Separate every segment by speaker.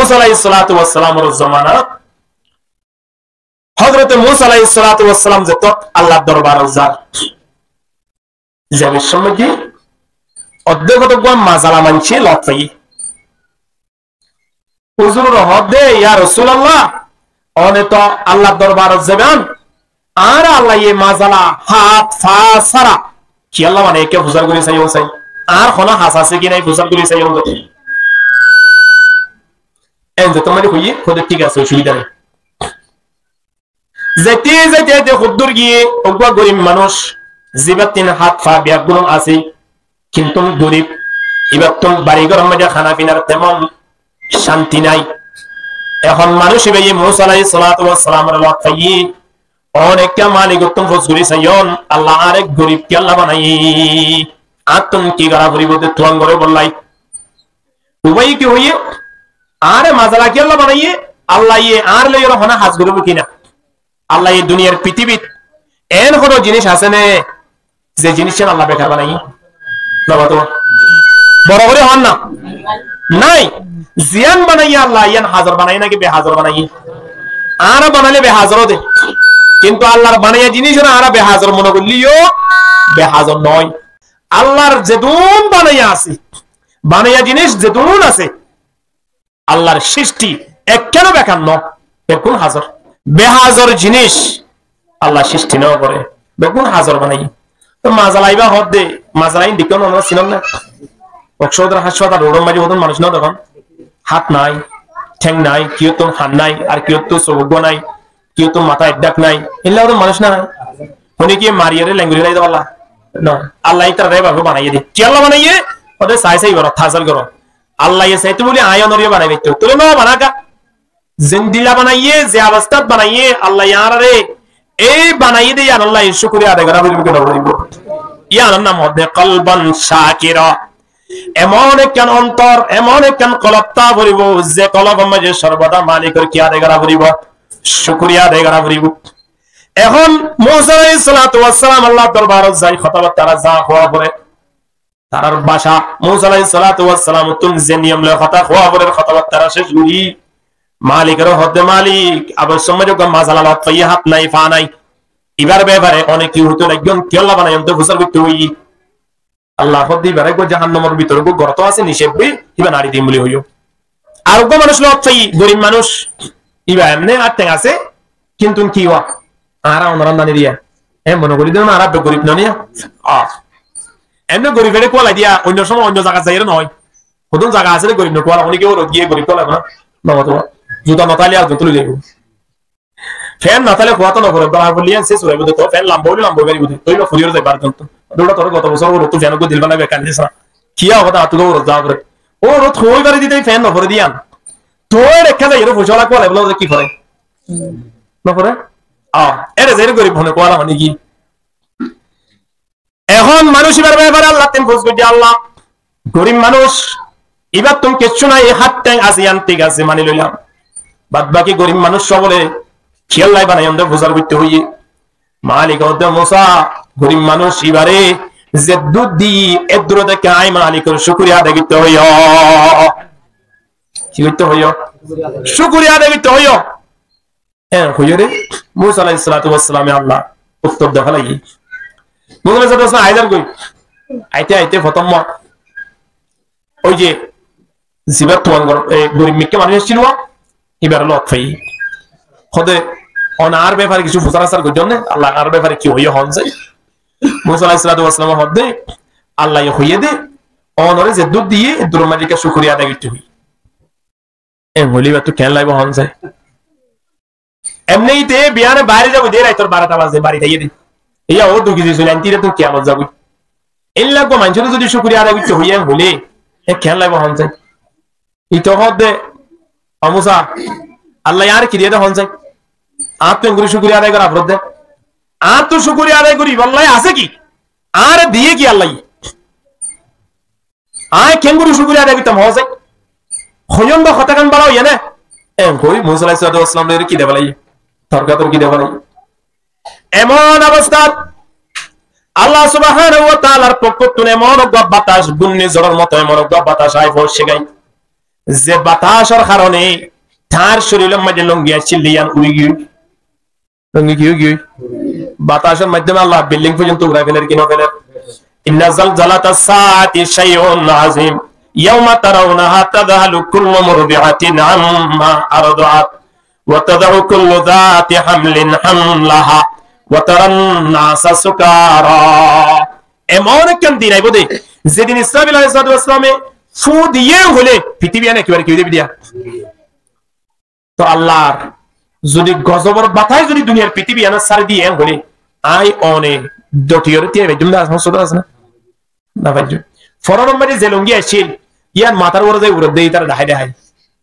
Speaker 1: মুসা আলাইহিস সালাতু ওয়াস সালামের জামানা হযরত মুসা আলাইহিস সালাতু ওয়াস সালাম যে তো আল্লাহর দরবারে যাবে সময় কি অধ্যগত গোম মাজালা মানছে লফাই হুজুর রহদে ইয়া রাসূলুল্লাহ অনে তো আল্লাহর দরবারে যাবেন আর আল্লাহ এই মাজালা হাত ফা সারা কি আল্লাহ মানে কে ফুজার করে চাইও চাই আর কোন হাস আছে কি নাই ফুজার করে চাইও এন্ড তোমার কই খোদ ঠিক আছে অসুবিধা নেই যেতে যেতে খুদ্দুর গিয়ে ওগা গরিব মানুষ জিবাতিন হাত ফা বিয়াগুন আছে কিন্তু গরিব এবার তো বাড়ি ঘর মধ্যে খানা পিনার তেমন শান্তি নাই এখন মানুষ ভাই মুসা আলাইহিস সালাতু ওয়াস সালামের লফাই অনেকটা মালিক উত্তম ফজগুরি সাইয়ন আল্লাহ আরেক গরিব কে আল্লাহ বানাই আতম কি গড়া পরিবর্তে তুয়াং করে বললাই উবাই কি হইয়ে আরে মাজালা কি আল্লাহ বানাইয়ে আল্লাহ ইয়ে আর লইর হনা হাজ করব কিনা আল্লাহ এই দুনিয়ার পৃথিবীত এন কোনো জিনিস আছে না যে জিনিসটা আল্লাহ বেকার বানাই বাবা তো বড় করে হন না নাই জিয়ান বানাইয়া আল্লাহ ইয়ান হাজার বানাই নাকি বেহাজার বানাই আর বানালে বেহাজার দে কিন্তু আল্লাহর বানাইয়া জিনিস না আর বেহাজার মনে করলিও বেহাজার নয় আল্লাহর যেদুন বানাইয়া আছে বানাইয়া জিনিস যেদুন আছে আল্লাহর সৃষ্টি এক কেন বেকার ন বেকুন হাজার বেহাজার জিনিস আল্লাহ সৃষ্টি না করে বেকুন হাজার বানাই তো মাজালাইবা হদ দে মাজালাই দিকেও আমরা ছিলাম না অক্ষর হাসপাতাল রোডম বাজি মতন মানুষ না তখন হাত নাই ঠ্যাং নাই কেউ তো হাত নাই আর কেউ তো সৌভাগ্য নাই কেউ তো মাথা একডাক নাই এগুলা তো মানুষ না উনি কি মারিয়ারে ল্যাঙ্গুয়েজ নাই বলা না আল্লাহ তার রে বাবু বানাইয়ে দে কি আল্লাহ বানাইয়ে ওদের সাই সাই করো থাসাল করো আল্লাহ এ সাইতে বলি আয়নরিয়া বানাইবে তো তোরে না বানাকা জিন্দিলা বানাইয়ে যে অবস্থা বানাইয়ে আল্লাহ ইয়ারে এই বানাইয়ে দে আল্লাহ শুকরিয়া আদায় করা বলবো কেন বলবো ইয়ার নাম হদে কলবান শাকিরা এমন একখান অন্তর এমন একখান কলবতা ভরিব যে কলব মাঝে সর্বদা মালিকের কি আদায় করা ভরিব শুকরিয়া আদায় করা ভরিব এখন মুসা আলাইহিস সালাতু ওয়াস সালাম আল্লাহর দরবারে যাই খতবা তারা যা হওয়া পরে তারার ভাষা মুসা আলাইহিস সালাতু ওয়াস সালাম তুম যে নিয়ম লে কথা হওয়া পরে খতবা তারা শেষ করি মালিকের হদে মালিক আবার সমাজে মাজালা লফাই হাত নাই ফা নাই এবার ব্যাপারে অনেক কি হতো একজন কি আল্লাহ বানাই অন্ত ফুসার করতে হই আল্লাহ হদি বারে গো জাহান্নামের ভিতরে গো গর্ত আছে নিষেধবি ইবা নারী দিম বলি হইও আর গো মানুষ লফাই গরিব মানুষ ইবা এমনে আটে আছে কিন্তু কি হওয়া আরা ওনারা নানি দিয়া মনে করি দেন আরা গরিব নানিয়া এমনি গরিবের কোলা দিয়া অন্য সময় অন্য জায়গা যাইরে নয় কোন জায়গা আছে গরিব না কোলা অনেকে ওর গিয়ে গরিব কোলা না বাবা তো জুতা নতালি আর তুলে যাইব ফ্যান নতালে কোয়াতো না করে বাবা বলিয়া সে সুরাইব তো ফ্যান লাম্বো গাড়ি বুঝি তুই না ফুরিয়ে যাইবার কিন্তু দৌড়া তোর গত বছর ওর তো ফ্যান কো দিল বানাবে কান্দিস না কি হবে আতুলো ওর যা করে ও রো থই গাড়ি দিতে ফ্যান না করে দিয়ান তোর রেখা যাই এর ফুসলা কোলা বলো কি করে না করে এরে যে গরিব হনে কোলা মানে কি এখন মানুষ এবার ব্যাপারে আল্লাহ তেন ফোজ করে আল্লাহ গরিব মানুষ এবার তুমি কিচ্ছু নাই হাত ট্যাং আসিয়ান ঠিক আছে মানি লইলাম বাদ বাকি গরিব মানুষ সকলে খেয়াল লাই বানাই আমাদের বোঝার করতে হইয়ে মালিক মুসা গরিব মানুষ এবারে যে দুধ দি এদ্র থেকে আই মালিকের শুকরিয়া আদায় করতে হইয় কি করতে হইয় শুকরিয়া আদায় করতে হইয় হ্যাঁ হইয় রে মুসা আলাইহিস সালাতু ওয়াস সালামে আল্লাহ উত্তর দেখা লাগি মুসা আলাইহিস সালাতু ওয়াস সালাম আইদার কই আইতে আইতে প্রথম ওই যে জিবার তোয়াঙ্গর গরিব মিক্কে মানুষ ছিল এবার লফাই হদে অনার ব্যাপারে কিছু ফুসারাসার করছেন আল্লাহ আর ব্যাপারে কি হইয়া হন যায় মুসা আলাইহিস সালাতু ওয়াস সালাম হদে আল্লাহ হইয়ে দে অনরে যে দুধ দিয়ে দুরমালিকা শুকরিয়া আদায় করতে হই বলিবা তো কেন লাইব হন যায় এমনিতে বিয়ানে বাইরে যাবো দে রাইতর 12টা বাজে বাড়ি যাইয়ে দে ইয়া ও দুকি দিছিল আন্টিরে তো কিয়ামত যাবো এই লাগবো মানুষের যদি শুকরিয়া আদায় করতে হইয়া বলে কেন লাইব হন যায় ইতো হদে মুসা আল্লাহ আর কি দিয়ে হন যায় আর তো গুরু শুকরিয়া আদায় করা ফরজ দে আর তো শুকরিয়া আদায় করি আল্লাহ আছে কি আর দিয়ে কি আল্লাহ আয় কেন গুরু শুকরিয়া আদায় করতাম হন যায় হয়ন বা হতাকান বাড়াও ইয়া না কই মুসা আলাইহিস সালাতু ওয়াস সালাম এর কি দেবালাই তরকাতর কি দেবালাই এমন অবস্থা আল্লাহ সুবহানাহু ওয়া তাআলার পক্ষ থেকে এমন বাতাস ঘূর্ণিঝড়ের মতো এমন বাতাস আই পড়ছে গাই যে বাতাসের কারণে তার শরীরের মধ্যে লঙ্গি চিল্লিয়ান উড়ে গিয়ে লঙ্গি কি গিয়ে বাতাসের মাধ্যমে আল্লাহ বিল্ডিং পর্যন্ত উড়াই ফেলের কিনা ফেলের ইন্না জালজালাতাস সাআতি শাইউন আযীম ইয়াওমা তারাউনাহা তাযহালু কুল্লু মুরদিআতিন আম্মা আরদাআত ওয়া তাদউ কুল্লু যাতি হামলিন হামলাহা ওয়া তারান নাসা সুকারা। এমন একখান দিন আইব দে যেদিন ইসরাফিল আলাইহিস সালামে ফু দিয়ে হলে পৃথিবী আনে একেবারে কেউ দেবে দিয়া। তো আল্লাহর যদি গজবর বাতায় যদি দুনিয়ার পৃথিবী আনা সার দিয়ে হলে আই অনে দটিয়র দিয়ে জুমলা আসলে আছে না না ভাই ফরন মানে যে লঙ্গি আসছিল ইয়ার মাথার উপরে যে উড়ে দেই তার ঢাই ঢাই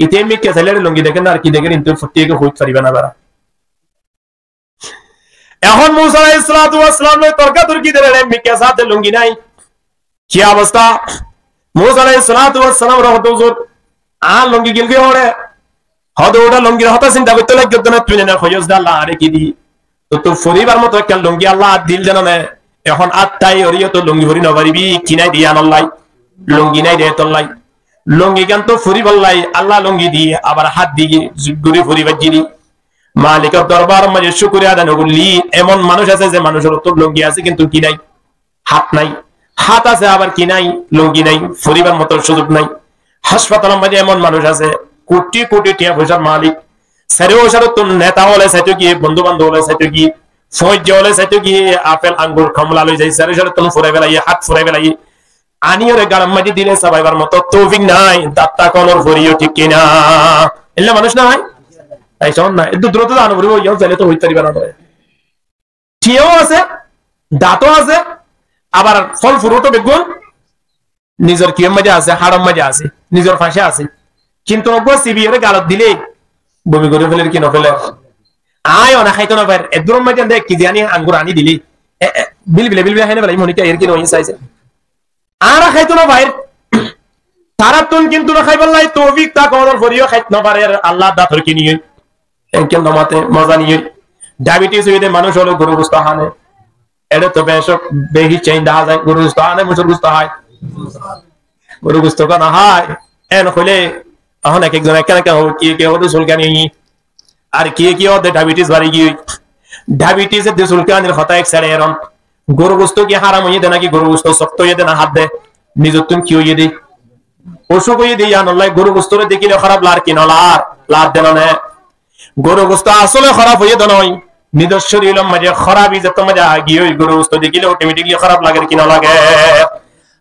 Speaker 1: ইতে আমি কে ছেলের লঙ্গি দেখেন আর কি দেখেন কিন্তু ফুটিয়ে হইতে পারিবে না বারা। এখন মুসা আলাইহিস সালাতু ওয়াস সালাম তর্কাতর্কি দিলেন এমনি কে সাথে লঙ্গি নাই কি অবস্থা। মুসা আলাইহিস সালাতু ওয়াস সালাম রহমত হুজুর আর লঙ্গি গিলগে ওরে হদ ওটা লঙ্গির হতা চিন্তা করতে লাগে না তুই না খয়স দা আল্লাহ আরে কি দি তো তো ফরিবার মতো একটা লঙ্গি আল্লাহ দিল জানা না এখন আত্মাই ওরিও তো লঙ্গি ভরি না পারিবি কিনাই দিয়া আল্লাহ লঙ্গি নাই দে তোল্লাই লঙ্গি কেন তো ফরি বললাই আল্লাহ লঙ্গি দিয়ে আবার হাত দিয়ে ঘুরে ফরিবার জিনি মালিকের দরবার মাঝে শুকরিয়া আদায় করলি। এমন মানুষ আছে যে মানুষের তো লঙ্গি আছে কিন্তু কি নাই হাত নাই, হাত আছে আবার কি নাই লঙ্গি নাই, ফরিবার মতো সুযোগ নাই। হাসপাতালের মাঝে এমন মানুষ আছে কোটি কোটি টাকা পয়সার মালিক সারে ওসার তো নেতা হলে চাইতো গিয়ে বন্ধু বান্ধব হলে চাইতো গিয়ে ফৌজ হলে চাইতো গিয়ে আপেল আঙ্গুর কমলা লই যাই সারে সারে তুমি ফুরাই বেলাই হাত ফুরাই বেলাই আনিওরে গালাম মাঝে দিলে সবাইবার মতো তৌফিক নাই দাত্তা কলর ভরিও ঠিক কিনা এলে মানুষ না হয় তাই শোন না একটু দ্রুত জানো বলবো ইও চাইলে তো হইতে পারিবে না ঠিও আছে দাঁতও আছে আবার ফল ফুরুটো বেগুন নিজের কিয়ম মাঝে আছে হাড়ম মাঝে আছে নিজের ফাঁসে আছে কিন্তু সিবিএর গালত দিলে বমি করে ফেলে কি নফেলে আয় অনা খাইতো না পারে এদুর মাঝে দেখ কি জানি আঙ্গুর আনি দিলি বিল বিলে বিল বিলে খাইনে বেলাই মনিকা এর কি নই চাইছে আর খাইতো না ভাই তারা তুন কিন্তু না খাইবার লাই তৌফিক তা কোনর ফরিও খাইত না পারে আল্লাহ দাতর কি নিয়ে এনকেল নামাতে মজা নিয়ে ডায়াবেটিস হইতে মানুষ হলো গরু গোশত হানে এটা তো বেশক বেহি চেইন দেখা যায় গরু গোশত হানে মুসুর গোশত হয় গরু গোশত না হয় এন হইলে এখন এক একজন একা একা কি কে হলো সুলকানি আর কি কি ওদের ডায়াবেটিস বাড়ি গিয়ে ডায়াবেটিস এর সুলকানির কথা এক সাইডে এরন গরু গোশত কি হারাম হইয়ে দে নাকি গরু গোশত শক্ত হইয়ে দে না হাত দে নিজের তুমি কি হইয়ে দে অসুখ হইয়ে দে আনলাই গরু গোশতরে দেখিলে খারাপ লার কি নলার লার দেন না গরু গোশত আসলে খারাপ হইয়ে দে নয় নিজের শরীরের মাঝে খারাপই যত মজা গিয়ে ওই গরু গোশত দেখিলে অটোমেটিকলি খারাপ লাগে কি না লাগে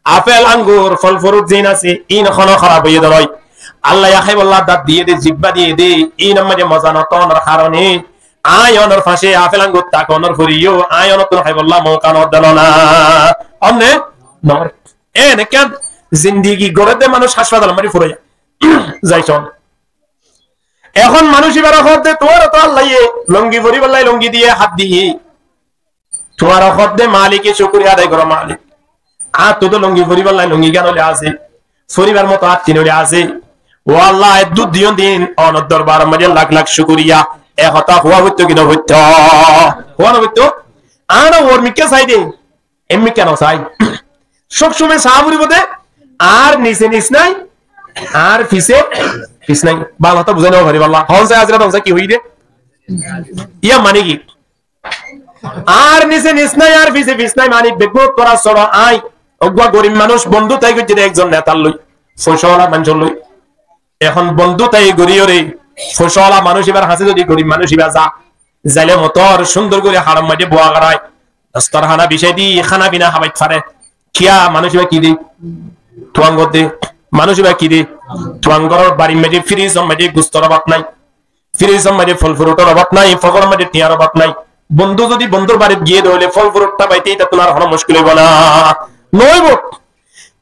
Speaker 1: আপেল আঙ্গুর ফল ফ্রুট জিন আছে ইন এখনো খারাপ হইয়ে দে নয় আল্লাহ খাই বললা দাঁত দিয়ে দে জিব্বা দিয়ে দে এই নামাজে মজা নতনের কারণে আয়নের ফাঁসে আপেল আঙ্গুর তাকনের ফুরিও আয়নত খাই বললা মৌকানোর দেন না অন্যে নর এন কেন জিন্দিগি গড়ে মানুষ হাসপাতাল মারি ফুরে যাইছন এখন মানুষ এবার হতে তোমার তো আল্লাহ লঙ্গি ভরি বললাই লঙ্গি দিয়ে হাত দিয়ে তোমার হতে মালিকে শুকরিয়া আদায় করো মালিক আর তো লঙ্গি ভরি বললাই লঙ্গি কেন আছে ফরিবার মতো হাত কিনে আছে ও আল্লাহ দুধ দিও দিন অনর দরবার মাঝে লাখ লাখ শুকরিয়া এ হতা হওয়া হইতো কিনা হইতো হওয়া না হইতো আর ওর মিকে চাই দে এমনি কেন চাই সবসময় সাহাবুরি বোধে আর নিচে নিচ নাই আর ফিসে ফিস নাই বাল হতা বুঝাই নেওয়া ভারি বাল্লা হন চাই আজরা হন চাই কি হই রে ইয়া মানে কি আর নিচে নিচ নাই আর ফিসে ফিস নাই মানে বেগত তোরা সরা আই অগুয়া গরিব মানুষ বন্ধু তাই গিয়ে একজন নেতার লই ফসলা মানুষ লই এখন বন্ধু তাই গরিয়রে ফসলা মানুষ এবার হাসে যদি গরিব মানুষ এবার যা যাইলে মতর সুন্দর করে হারাম মাঝে বোয়া করায় দস্তর খানা বিষয় দি খানা বিনা হাবাই ফারে কিয়া মানুষ এবার কি দি তুয়াঙ্গ দে মানুষ এবার কি দি তুয়াঙ্গর বাড়ির মাঝে ফ্রিজ মাঝে গুস্তর অভাব নাই ফ্রিজ মাঝে ফল ফ্রুটের অভাব নাই ফকর মাঝে টিয়ার অভাব নাই বন্ধু যদি বন্ধুর বাড়িতে গিয়ে ধরলে ফল ফ্রুটটা পাইতেই তা তোমার হলো মুশকিল হইব না নইব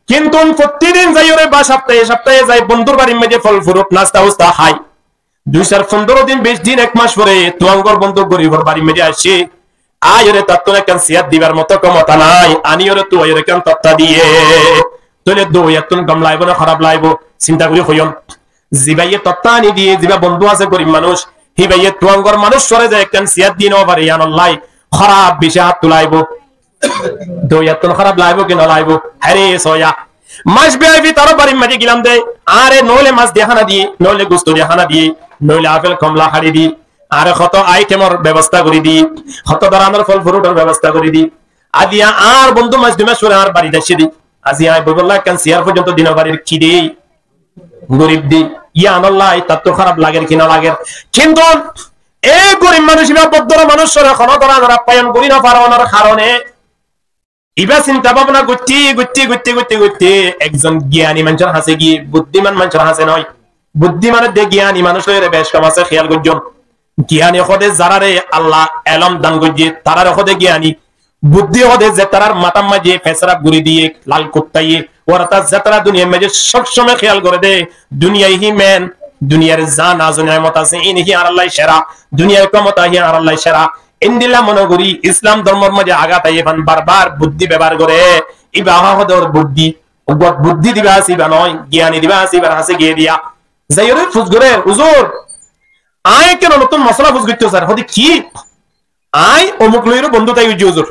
Speaker 1: কিন্তু প্রতিদিন যাই ওরে বা সপ্তাহে সপ্তাহে যাই বন্ধুর বাড়ির মাঝে ফল ফ্রুট নাস্তা উস্তা খাই 2-15 দিন 20 দিন এক মাস পরে তুয়াঙ্গর বন্ধু গরিবর বাড়ির মাঝে আসে আয় ওরে তার তো একটা সিয়াদ দিবার মতো ক্ষমতা নাই আনি ওরে তুই ওরে কেন তত্তা দিয়ে তোলে দই এতন কম লাইব না খারাপ লাইব চিন্তা করি হইম জিবাইয়ে তত্তা আনি দিয়ে জিবা বন্ধু আছে গরিব মানুষ হিবাইয়ে তুয়াঙ্গর মানুষ সরে যায় একটা সিয়াদ দিন ওভারে আনলাই খারাপ বিষে হাত তুলাইব দই এতন খারাপ লাইব কি না লাইব আরে সোয়া মাছ বিআইপি তার বাড়ির মাঝে গেলাম দে আরে নইলে মাছ দিয়ে হানা দিয়ে নইলে গোস্ত দিয়ে হানা দিয়ে নইলে আপেল কমলা হাড়ি দি আরে কত আইটেমের ব্যবস্থা করে দি কত ধরনের ফল ফ্রুটের ব্যবস্থা করে দি আজিয়া আর বন্ধু মাছ দুমাস পরে আর বাড়ি আসে দি আজিয়া বললা কেন সিয়ার পর্যন্ত দিন বাড়ির খিদে গরিব দি ইয়া আল্লাহ তার তো খারাপ লাগে কিনা লাগে কিন্তু এই গরিব মানুষ ভদ্র মানুষের কোনো ধরা পায়ন করি না পারানোর কারণে ইবা চিন্তা ভাবনা গুটি একজন জ্ঞানী মানুষের হাসে গিয়ে বুদ্ধিমান মানুষের হাসে নয় বুদ্ধিমানের দে জ্ঞানী মানুষ বেশ কম আছে খেয়াল করছেন জ্ঞানী হদে যারারে আল্লাহ এলম দান করছে তারার হদে জ্ঞানী বুদ্ধি হদে যে তারার মাথার মাঝে ফেসরা গুড়ি দিয়ে লাল কুত্তাইয়ে ওরা তার যে তারা দুনিয়ার মাঝে সবসময় খেয়াল করে দে দুনিয়ায় হি ম্যান দুনিয়ার জান আজনের মত আছে ইনহি আর আল্লাহ সেরা দুনিয়ার ক্ষমতা হি আর আল্লাহ সেরা ইন্দিলা মনে করি ইসলাম ধর্মের মাঝে আঘাত আইফান বারবার বুদ্ধি ব্যবহার করে ইবা হদর বুদ্ধি বুদ্ধি দিবা আসিবা নয় জ্ঞানী দিবা আসিবার হাসে গিয়ে দিয়া যাইরে ফুজগরে হুজুর আয় কেন নতুন মশলা ফুজ করতে স্যার হদি কি আয় অমুক লইর বন্ধু তাই উজি হুজুর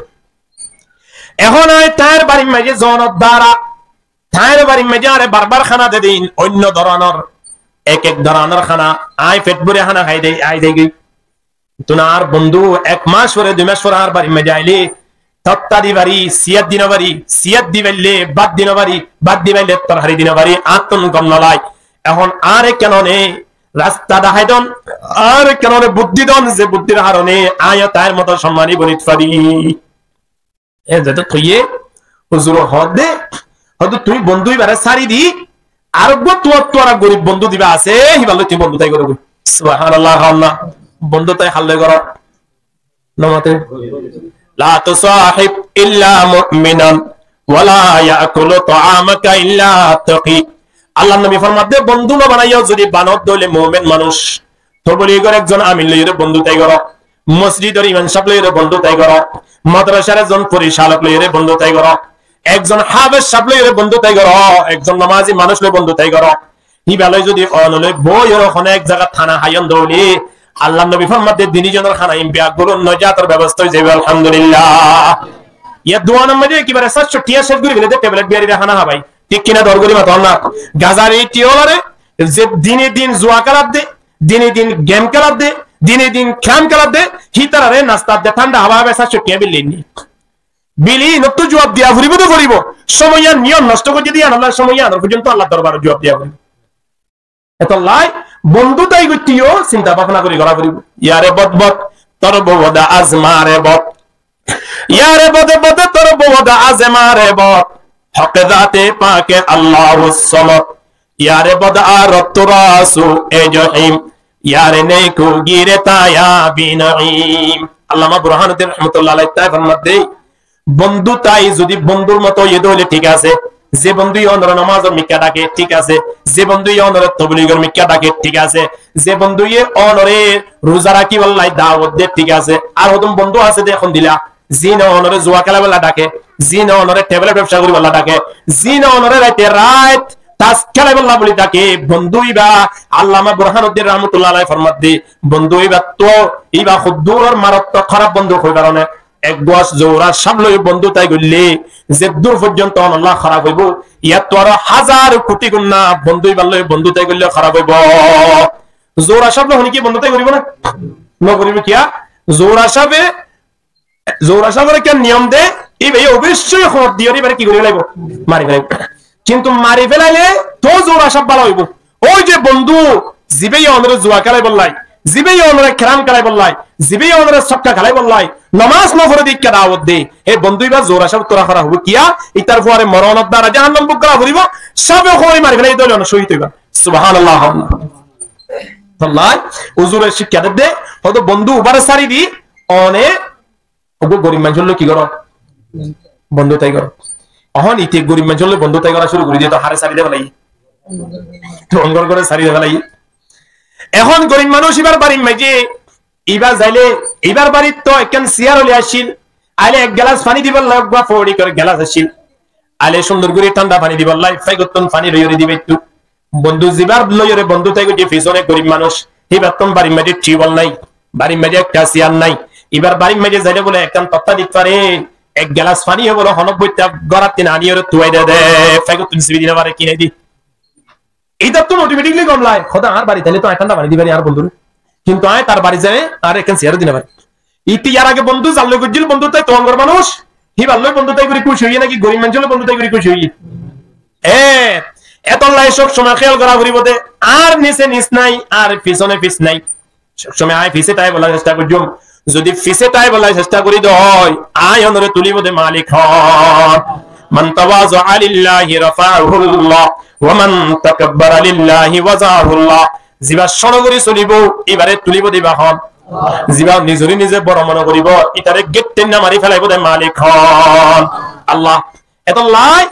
Speaker 1: এখন আয় তার বাড়ির মাঝে জনত দ্বারা তার বাড়ির মাঝে আরে বারবার খানা দে দিন অন্য ধরনের এক ধরনের খানা আয় পেট ভরে খানা খাই দেই আয় দেই তোমার বন্ধু এক মাস পরে 2 মাস পরে আর বাড়ি মে যাইলে তত্তারি বাড়ি সিয়াদ দিন বাড়ি সিয়াদ দিবেলে বাদ দিন বাড়ি বাদ দিবেলে তরহারি দিন বাড়ি আতন কম নলাই এখন আর কেন নে রাস্তা দেখাইদন আর কেন নে বুদ্ধি দন যে বুদ্ধির কারণে আয় তার মত সম্মানী বনিত পারি এ যত কইয়ে হুজুর হদে হদ তুই বন্ধুই বারে সারি দি আর তোরা গরিব বন্ধু দিবা আছে হিবাল তুই বন্ধু তাই করবি সুবহানাল্লাহ আল্লাহ বন্ধু তাই হাল্লে করো নমাতে লা তুসাহিব ইল্লা মুমিনান ওয়ালা ইয়াকুলু তাআমাকা ইল্লা তাকি আল্লাহ নবী ফরমাতে বন্ধু না বানাইও যদি বানত দলে মুমিন মানুষ তো বলি করে একজন আমিন লইরে বন্ধু তাই করো মসজিদের ইমাম সাহেব লইরে বন্ধু তাই করো মাদ্রাসার একজন পরিচালক লইরে বন্ধু তাই করো একজন হাফেজ সাহেব লইরে বন্ধু তাই করো একজন নামাজি মানুষ লই বন্ধু তাই করো হি ভালো যদি অনলে বইয়ের ওখানে এক জায়গা থানা হায়ন দৌলি আল্লাহ নবী ফরমাতে দিনী জনের খানা ইম্বিয়া গুরু নজাতের ব্যবস্থা হয়ে যাবে আলহামদুলিল্লাহ ইয়া দোয়ানের মধ্যে কিবারে 700 টিয়া শেষ করে দিলে ট্যাবলেট বিয়ারি রাখানা হবাই ঠিক কিনা দরগরি মাত না গাজারি টিওলারে যে দিনে দিন জুয়া খেলার দে দিনে দিন গেম খেলার দে দিনে দিন খেম খেলার দে হিতারে নাস্তা দে ঠান্ডা হাওয়া হবে 700 টিয়া বিলিনি বিলি নতো জবাব দিয়া ফুরিব তো করিব সময় নিয়ম নষ্ট করে দিয়া আল্লাহ সময় আনার পর্যন্ত আল্লাহ দরবারে জবাব দিয়া করিব এত লাই বন্ধু তাই গতিও চিন্তা ভাবনা করে করা করিব ইয়ারে বদবদ তোর বদা আজমারে বদ ইয়ারে বদে বদে তোর বদা আজমারে বদ হক জাতে পাকে আল্লাহুস সামাদ ইয়ারে বদা রতরাসু এ জহিম ইয়ারে নেকু গিরে তায়া বিনাইম আল্লামা বুরহানুদ্দিন রাহমাতুল্লাহ আলাইহি তাই ফরমাতে বন্ধু তাই যদি বন্ধুর মতো ইদলে ঠিক আছে যে বন্ধু অনর নামাজের মিক্কা ডাকে ঠিক আছে যে বন্ধু অনর তাবলীগের মিক্কা ডাকে ঠিক আছে যে বন্ধু অনরে রোজা রাখি আল্লাহ দাওয়াত দে ঠিক আছে আর ওদম বন্ধু আছে দেখুন দিলা জিনা অনরে জুয়া খেলা বলা ডাকে জিনা অনরে টেবলেট ব্যবসা করি বলা ডাকে জিনা অনরে রাত তাস খেলা বলা বলি ডাকে বন্ধু ইবা আল্লামা বুরহানুদ্দিন রাহমাতুল্লাহ আলাইহি ফরমাতে বন্ধু ইবা তো ইবা খুদুরর মারাত্মক খারাপ বন্ধু হই কারণে এক গোয়াস জোরা সামলই বন্ধু তাই গল্লে যে দূর পর্যন্ত আল্লাহ খারাপ হইব ইয়া তো আর হাজার কোটি গুণ না বন্ধুই বাল্লই বন্ধু তাই গল্লে খারাপ হইব জোরা সামল হনি কি বন্ধু তাই করিব না ন করিব কিয়া জোরা সাবের কেন নিয়ম দে এই ভাই অবশ্যই খবর দিও এবারে কি করিব লাগব মারি ফেলাইব কিন্তু মারি ফেলাইলে তো জোরা সাব ভালো হইব ওই যে বন্ধু জিবেই অনরে জুয়া খেলাই বললাই জিবেই অনরে খেরাম খেলাই বললাই জিবেই অনরে সক্কা খেলাই বললাই নামাজ না পড়ে দিকে দাওয়াত দে হে বন্ধুই বা জোরা সব তোরা করা হবে কিয়া ইতার পরে মরণত দ্বারা জাহান্নাম বুক করা হইব সবে খই মারি ফেলাই দইল না শহীদ হইবা সুবহানাল্লাহ আল্লাহ হুজুরের শিক্ষা দে হয়তো বন্ধু উবারে সারি দি অনে ওগো গরিব মানুষ কি করো বন্ধু তাই করো অহন ইতে গরিব মানুষ বন্ধু তাই করা শুরু করে দিয়ে তো হারে সারি দে ফেলাই রঙ্গর করে সারি দে ফেলাই এখন গরিব মানুষ এবার বাড়ির মাঝে এবার যাইলে এবার বাড়ির তো একখান চেয়ার হলে আসছিল আলে এক গ্লাস পানি দিবার লাগবা ফড়ি করে গ্লাস আসছিল আলে সুন্দর করে ঠান্ডা পানি দিবার লাই ফাইগতন পানি লইরে দিবে একটু বন্ধু জিবার লইরে বন্ধু তাই যে পিছনে গরিব মানুষ এবার তোম বাড়ির মাঝে টিউবওয়েল নাই বাড়ির মাঝে একটা চেয়ার নাই এবার বাড়ির মাঝে যাইলে বলে একখান তত্তা দিতে পারে এক গ্লাস পানি হলো হনক বইটা গড়াত তিন আনি ওর তুই দে দে ফাইগো তুমি সিবি দিনা পারে কিনে দি এইটা তো অটোমেটিকলি কমলায় খোদা আর বাড়ি তাহলে তো ঠান্ডা পানি দিবানি আর বন্ধু কিন্তু আয় তার বাড়ি যায় আর এখন শেয়ার দিনা পারে ইতি ইয়ার আগে বন্ধু জানলে গুজিল বন্ধু তাই তোমার মানুষ হি ভালো বন্ধু তাই করে খুশি হই নাকি গরিব মানুষ বন্ধু তাই করে খুশি হই এত লাই সব সময় খেয়াল করা ঘুরিব দে আর নিচে নিচ নাই আর পিছনে পিছ নাই সব সময় আয় পিছে তাই বলার চেষ্টা করজুম যদি পিছে তাই বলার চেষ্টা করি তো হয় আয় অনরে তুলিব দে মালিক হন মান তাওয়াযা লিল্লাহি রাফাহুল্লাহ ওয়া মান তাকাব্বারা লিল্লাহি ওয়াজাহুল্লাহ জিবা সরগরি চলিব এবারে তুলিব দিবা হন জিবা নিজরে নিজে বড় মনে করিব ইতারে গেটতে না মারি ফেলাইব দে মালিক হন আল্লাহ এত লাই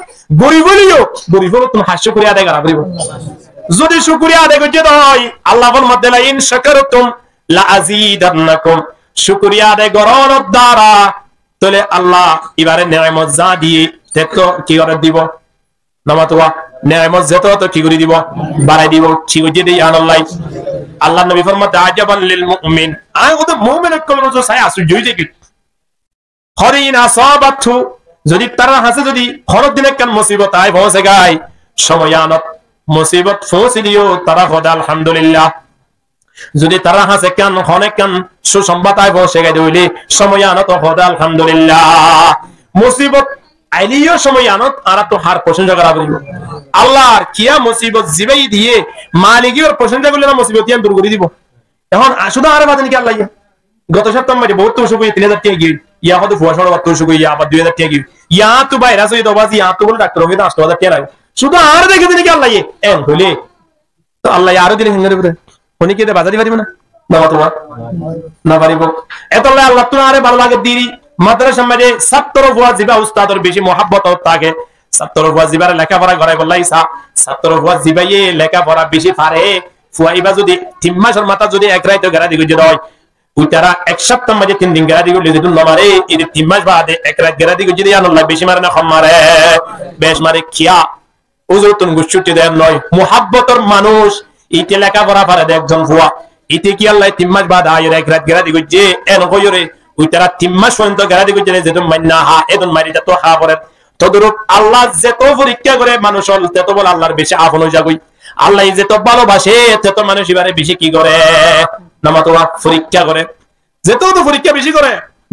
Speaker 1: গরিব হলিও গরিব হলো তুমি হাস্য করে আদায় করা করিব যদি শুকরিয়া আদায় করতে হয় আল্লাহ ফরমাতে লা ইন শাকারতুম লা আযীদান্নাকুম শুকরিয়া আদায় করার দ্বারা তাহলে আল্লাহ এবারে নিয়ামত যা দিয়ে তেতো কি করে দিব নামাতোয়া নিয়ামত যত তো কি করে দিব বাড়াই দিব ঠিক হয়ে দেই আল্লাহ আল্লাহ নবী ফরমাতে আজাবান লিল মুমিন আয় ওটা মুমিনের কলম তো সাই আসু জয় কি হরিনা সাবাতু যদি তারা হাসে যদি খরচ দিনে কেন মুসিবত আয় পৌঁছে গায় সময়নত মুসিবত পৌঁছে দিও তারা খোদা আলহামদুলিল্লাহ যদি তারা হাসে কেন হনে কেন সুসংবাদ আয় পৌঁছে গায় দিলে সময়নত খোদা আলহামদুলিল্লাহ মুসিবত আইলিও সময়নত আর তো হার প্রশংসা করা বলিব আল্লাহর কিয়া মুসিবত জিবাই দিয়ে মালিকের প্রশংসা করলে না মুসিবত ইয়ান দূর করে দিব এখন শুধু আর বাদ নাকি আল্লাহ গত সপ্তাহে মাঝে বহুত তো সুকুই 3000 টাকা গিয়ে ইয়া হয়তো ফুয়াশার বাদ তো সুকুই ইয়া আবার 2000 টাকা গিয়ে ইয়া তো বাইরে আছে তো বাজি ইয়া তো বলে ডাক্তার হবে 8000 টাকা লাগে শুধু আর দেখে দিনে কি আল্লাহ এন হইলে তো আল্লাহ আরো দিলে হিঙ্গারে পড়ে উনি কি বাজারি পারিব না না তোমার না পারিব এত আল্লাহ তো আরে ভালো লাগে দিরি মাদ্রাসা মাঝে ছাত্র ফুয়া জিবা উস্তাদের বেশি মহব্বত থাকে ছাত্র ফুয়া জিবার লেখাপড়া করাই বললাইছা ছাত্র ফুয়া জিবাইয়ে লেখাপড়া বেশি পারে ফুয়াইবা যদি 3 মাসের মাথা যদি এক রাইতে গেরা দিকে যদি হয় ওই তারা এক সপ্তাহ মাঝে 3 দিন গেরা দিকে যদি না মারে এই 3 মাস বাদে এক রাত গেরা দিকে যদি আল্লাহ বেশি মারে না কম মারে বেশ মারে কিয়া ওজো তুমি গুছুটি দেন নয় মহব্বতের মানুষ ইতে লেখাপড়া পারে একজন ফুয়া ইতে কি আল্লাহ 3 মাস বাদ আয়ের এক রাত গেরা দিকে যে এন কইরে ওই তারা 3 মাস পর্যন্ত গেরা দিকে যে যেন মান্না হা এদন মারিটা তো খা পড়ে তদরূপ আল্লাহ যত পরীক্ষা করে মানুষ তত বল আল্লাহর বেশি আপন হয়ে যাবে আল্লাহ যত ভালোবাসে তত মানুষ এবারে বেশি কি করে নামাতোয়া পরীক্ষা করে যত তো পরীক্ষা বেশি করে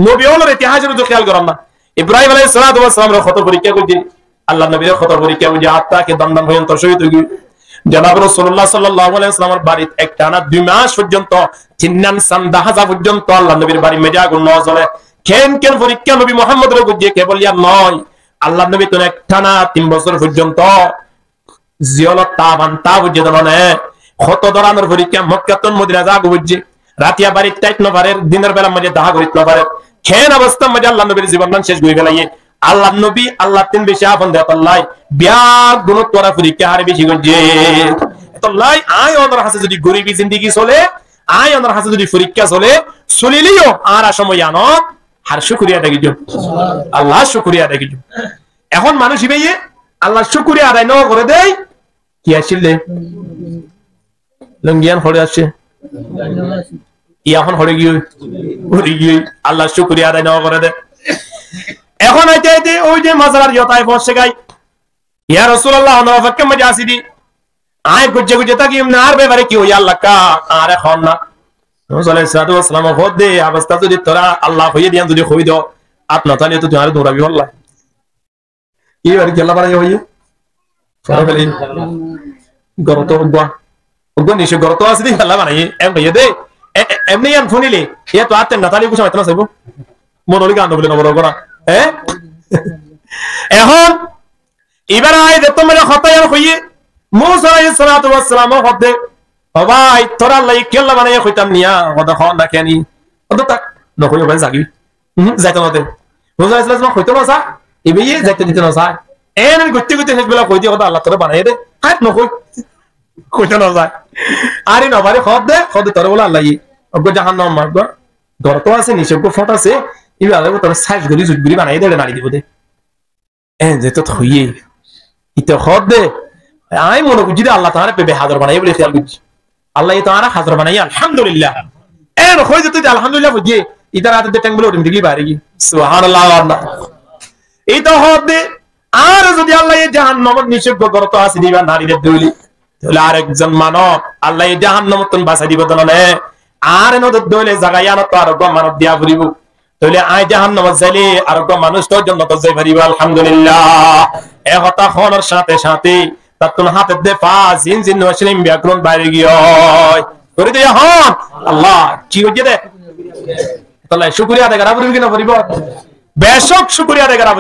Speaker 1: নবী হলোর ইতিহাসের তো খেয়াল করেন না ইব্রাহিম আলাইহিস সালাতু ওয়াস সালামের কত পরীক্ষা করছেন আল্লাহ নবীর কত পরীক্ষা বুঝে আত্মাকে দমদম পর্যন্ত শহীদ হয়ে গেল জনাব রাসূলুল্লাহ সাল্লাল্লাহু আলাইহি ওয়াসাল্লামের বাড়িতে একটানা 2 মাস পর্যন্ত তিন্নান সান্দাহাজা পর্যন্ত আল্লাহ নবীর বাড়ি মেজা আগুন ন জ্বলে কেন কেন পরীক্ষা নবী মুহাম্মদের বুঝে কেবল ইয়া নয় আল্লাহ নবী তো একটানা 3 বছর পর্যন্ত জিয়ালত তাবান তা বুঝে দনে কত ধরনের পরীক্ষা মক্কাতুল মদিনা যা বুঝে রাতিয়া বাড়ি টাইট ন পারে দিনের বেলা মধ্যে দাহা করিত ন পারে কেন অবস্থা মধ্যে আল্লাহ নবীর জীবন শেষ হয়ে গেলাইয়ে আল্লাহ নবী আল্লাহ তিন বেশি আপন দেয় আল্লাহ বিয়া গুণত্বরা পরীক্ষা হারে বেশি গঞ্জে আল্লাহ আয় ওনার হাতে যদি গরিবী জিন্দেগি চলে আয় ওনার হাতে যদি পরীক্ষা চলে চলিলিও আর সময় আনো আর শুকরিয়া দেখিজ আল্লাহ শুকরিয়া দেখিজ এখন মানুষ ইবেয়ে আল্লাহ শুকরিয়া আদায় ন করে দেয় কি আসলে লঙ্গিয়ান হরে আসছে এখন হরে গিয়ে আল্লাহ শুকরিয়া আদায় ন করে দেয় এখন আইতে ওই যে মাজার ইয়তায় বসে গাই ইয়া রাসূলুল্লাহ নওয়াফাক্কে মজা আসিদি আয় গুজে গুজে তাকি এমনি আর ব্যাপারে কি হই আল্লাহ কা আর এখন না রাসূল সাল্লাল্লাহু আলাইহি ওয়াসাল্লাম হদে অবস্থা যদি তোরা আল্লাহ হইয়ে দিয়ান যদি হই দাও আপনা তাহলে তো তোমার দৌড়াবি আল্লাহ কি আর কি আল্লাহ বানাই হইয়ে সরবেলি গরত ওগো নিশে গরত আসিদি আল্লাহ বানাই এম ভাইয়ে দে এমনি আন ফোনিলে এ তো আতে না তাহলে কিছু মাইতনা সাইবো মনোলি গান বলে নবর করা এখন এবার আয় যে তোমরা হতায়ার হইয়ে মুসা আলাইহিস সালাতু ওয়াস সালাম হদে ভাই তোরা লাই কেল্লা বানাইয়া কইতাম নিয়া হদা খন না কেনি হদা তাক নকই ভাই জাগি যাইতো না দে মুসা আলাইহিস সালাম কইতো না সা এবেই যাইতে দিতে না সা এন গতি গতি শেষ বেলা কই দি হদা আল্লাহ তোরা বানাই দে হাত নকই কইতো না সা আরে নবারে হদে তোরা বলে আল্লাহ অগ জাহান্নাম মারব দরতো আছে নিশব ফট আছে ইবা আলাদা তোরা সাইজ গলি জুটগুলি বানাই দে নাড়ি দিব দে যে তো হইয়ে ইতে হদে আই মনে বুঝি আল্লাহ তাআলা পেবে হাজার বানাই বলে খেয়াল বুঝি আল্লাহ তাআলা হাজার বানাই আলহামদুলিল্লাহ এর হই যেতে আলহামদুলিল্লাহ বুঝি ইতার হাতে টেং বলে অটোমেটিক্যালি বাইরে গি সুবহানাল্লাহ এই তো হতে আর যদি আল্লাহ এই জাহান্নামত নিষিদ্ধ করতে আসি দিবা নারীদের দইলি তাহলে আরেকজন মানব আল্লাহ এই জাহান্নামত বাঁচাই দিব তাহলে আর নদর দইলে জায়গায় আনো তো আরো মানব দিয়া ফুরিব তাহলে আই জাহান্নামত যাইলে আরো মানুষ তো জন্য তো যাই পারিব আলহামদুলিল্লাহ এ কথা হওয়ার সাথে সাথে তার হাতে দে পাঁচ জিন মুসলিম ব্যাকরণ বাইরে গিয়ে করে দিয়ে হন আল্লাহ কি হচ্ছে দে তাহলে শুকরিয়া আদায় করা পড়বে কিনা পড়িব বেশক শুকরিয়া আদায় করা